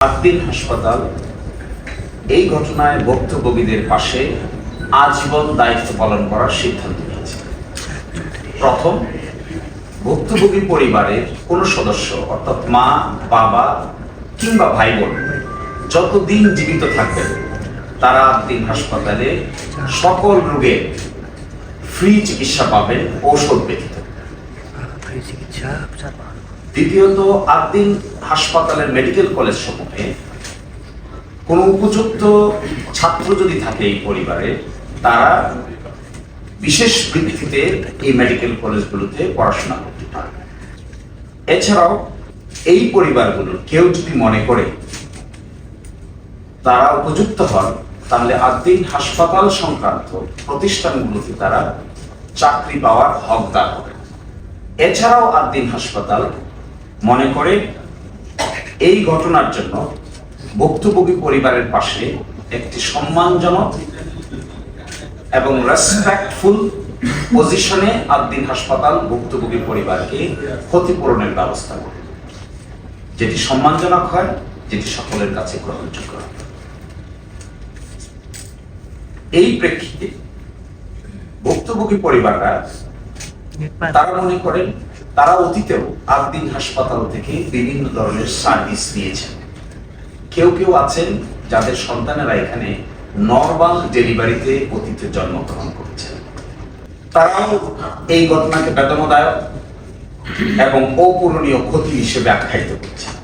আদ্দিন হাসপাতাল এই ঘটনায় ভুক্তভোগীদের পাশে আজীবন দায়িত্ব পালন করার সিদ্ধান্ত নিয়েছে। প্রথম, ভুক্তভোগী পরিবারের কোনো সদস্য অর্থাৎ মা, বাবা কিংবা ভাই বোন যতদিন জীবিত থাকবেন তারা আদ্দিন হাসপাতালে সকল রোগের ফ্রি চিকিৎসা পাবেন ঔষধ ব্যতীত। দ্বিতীয়ত, আদ্দিন হাসপাতালের মেডিকেল কলেজ সমূহে কোনো উপযুক্ত ছাত্র যদি থাকে এই পরিবারে, তারা বিশেষ ভিত্তিতে এই মেডিকেল কলেজগুলোতে পড়াশোনা করতে পারবে। এছাড়াও এই পরিবারগুলোর কেউ যদি মনে করে তারা উপযুক্ত হন, তাহলে আদ্দিন হাসপাতাল সংক্রান্ত প্রতিষ্ঠানগুলোতে তারা চাকরি পাওয়ার হকদার হবে। এছাড়াও আদ্দিন হাসপাতাল মনে করে এই ঘটনার জন্য ভুক্তভোগী পরিবারের পাশে একটি সম্মানজনক এবং রেসপেক্টফুল পজিশনে আদ্দিন হাসপাতাল ভুক্তভোগী পরিবারকে ক্ষতিপূরণের ব্যবস্থা করে, যেটি সম্মানজনক হয়, যেটি সকলের কাছে গ্রহণযোগ্য হয়। এই প্রেক্ষিতে ভুক্তভোগী পরিবাররা তারা মনে করেন তারা অতীতেও আদ্দিন হাসপাতাল থেকে বিভিন্ন ধরনের সার্ভিস নিয়েছেন। কেউ কেউ আছেন যাদের সন্তানেরা এখানে নরমাল ডেলিভারিতে অতীতে জন্মগ্রহণ করেছেন। তারাও এই ঘটনাকে বেদনাদায়ক এবং অপূরণীয় ক্ষতি হিসেবে আখ্যায়িত করছেন।